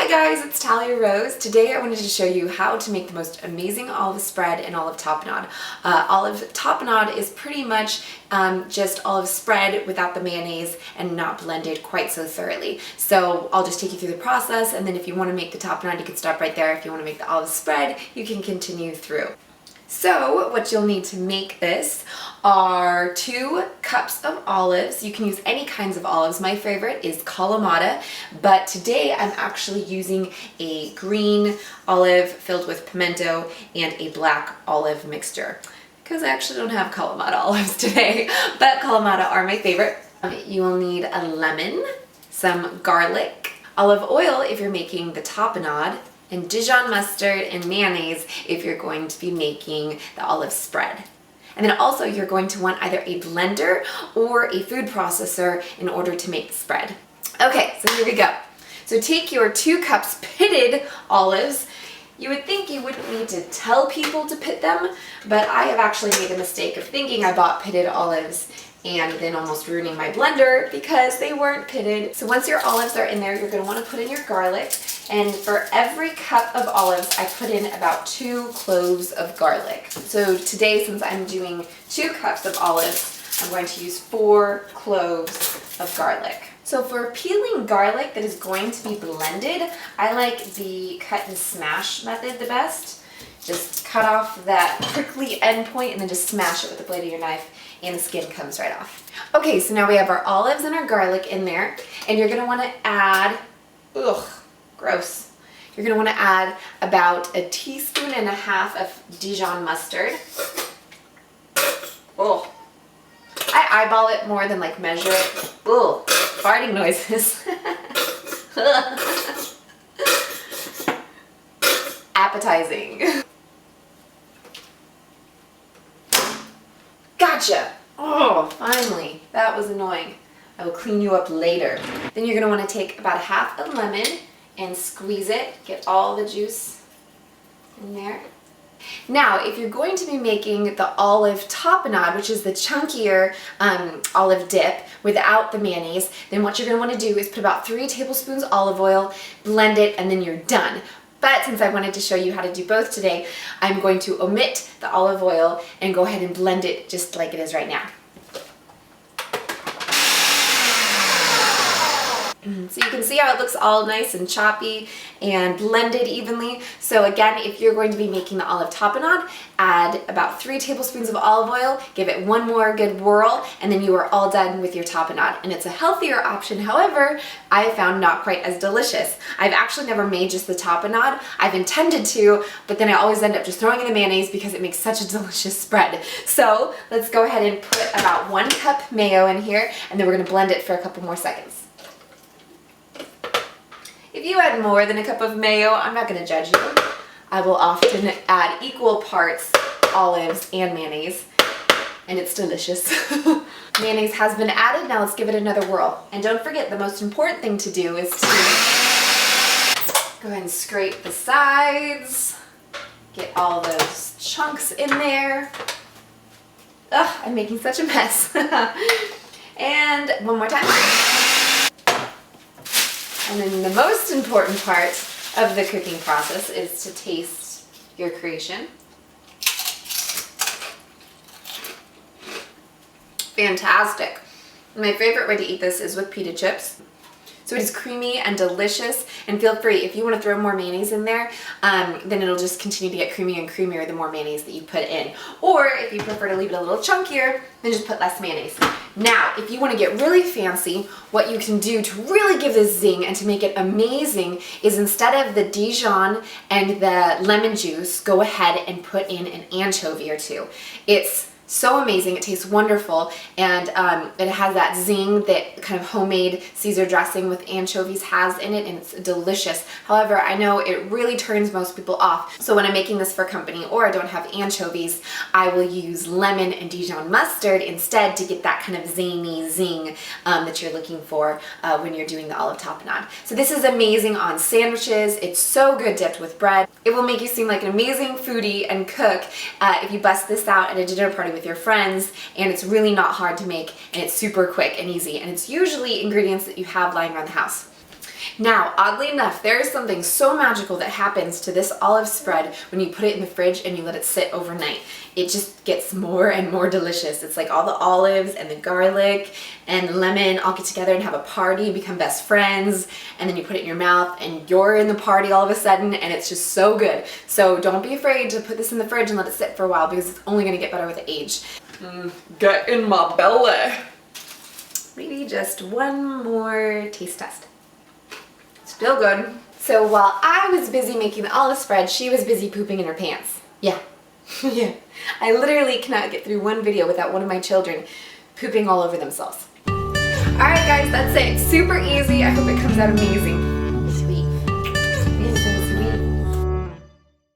Hi guys, it's Talya Rose. Today I wanted to show you how to make the most amazing olive spread and olive tapenade. Olive tapenade is pretty much just olive spread without the mayonnaise and not blended quite so thoroughly. So I'll just take you through the process, and then if you want to make the tapenade, you can stop right there. If you want to make the olive spread, you can continue through. So what you'll need to make this are 2 cups of olives. You can use any kinds of olives. My favorite is Kalamata, but today I'm actually using a green olive filled with pimento and a black olive mixture because I actually don't have Kalamata olives today, but Kalamata are my favorite. You will need a lemon, some garlic, olive oil if you're making the tapenade, and Dijon mustard and mayonnaise if you're going to be making the olive spread. And then also you're going to want either a blender or a food processor in order to make the spread. Okay, so here we go. So take your 2 cups pitted olives. You would think you wouldn't need to tell people to pit them, but I have actually made the mistake of thinking I bought pitted olives and then almost ruining my blender because they weren't pitted. So once your olives are in there, you're gonna wanna put in your garlic. And for every cup of olives, I put in about 2 cloves of garlic. So today, since I'm doing 2 cups of olives, I'm going to use 4 cloves of garlic. So for peeling garlic that is going to be blended, I like the cut and smash method the best. Just cut off that prickly end point and then just smash it with the blade of your knife and the skin comes right off. Okay, so now we have our olives and our garlic in there, and you're gonna wanna add, gross. You're gonna wanna add about 1.5 teaspoons of Dijon mustard. Oh, I eyeball it more than like measure it. Oh, farting noises. Appetizing. Gotcha. Oh, finally. That was annoying. I will clean you up later. Then you're gonna wanna take about 1/2 lemon and squeeze it, get all the juice in there. Now, if you're going to be making the olive tapenade, which is the chunkier olive dip without the mayonnaise, then what you're gonna wanna do is put about 3 tablespoons olive oil, blend it, and then you're done. But since I wanted to show you how to do both today, I'm going to omit the olive oil and go ahead and blend it just like it is right now. So you can see how it looks all nice and choppy and blended evenly. So again, if you're going to be making the olive tapenade, add about 3 tablespoons of olive oil, give it 1 more good whirl, and then you are all done with your tapenade. And it's a healthier option, however, I found not quite as delicious. I've actually never made just the tapenade. I've intended to, but then I always end up just throwing in the mayonnaise because it makes such a delicious spread. So let's go ahead and put about 1 cup mayo in here, and then we're gonna blend it for a couple more seconds. If you add more than 1 cup of mayo, I'm not going to judge you. I will often add equal parts olives and mayonnaise, and it's delicious. Mayonnaise has been added, now let's give it another whirl. And don't forget, the most important thing to do is to go ahead and scrape the sides, get all those chunks in there. Ugh, I'm making such a mess. And one more time. And then the most important part of the cooking process is to taste your creation. Fantastic. My favorite way to eat this is with pita chips. So it is creamy and delicious, and feel free, if you want to throw more mayonnaise in there, then it'll just continue to get creamier and creamier the more mayonnaise that you put in. Or if you prefer to leave it a little chunkier, then just put less mayonnaise. Now, if you want to get really fancy, what you can do to really give this zing and to make it amazing is instead of the Dijon and the lemon juice, go ahead and put in an anchovy or 2. It's so amazing, it tastes wonderful, and it has that zing that kind of homemade Caesar dressing with anchovies has in it, and it's delicious. However, I know it really turns most people off, so when I'm making this for company or I don't have anchovies, I will use lemon and Dijon mustard instead to get that kind of zany zing that you're looking for when you're doing the olive tapenade. So this is amazing on sandwiches, it's so good dipped with bread. It will make you seem like an amazing foodie and cook if you bust this out at a dinner party with your friends, and it's really not hard to make, and it's super quick and easy, and it's usually ingredients that you have lying around the house. Now, oddly enough, there is something so magical that happens to this olive spread when you put it in the fridge and you let it sit overnight. It just gets more and more delicious. It's like all the olives and the garlic and the lemon all get together and have a party, become best friends, and then you put it in your mouth and you're in the party all of a sudden, and it's just so good. So don't be afraid to put this in the fridge and let it sit for a while, because it's only gonna get better with age. Get in my belly. Maybe just one more taste test. Still good. So while I was busy making the olive spread, she was busy pooping in her pants. Yeah. Yeah. I literally cannot get through one video without one of my children pooping all over themselves. Alright guys, that's it. Super easy. I hope it comes out amazing.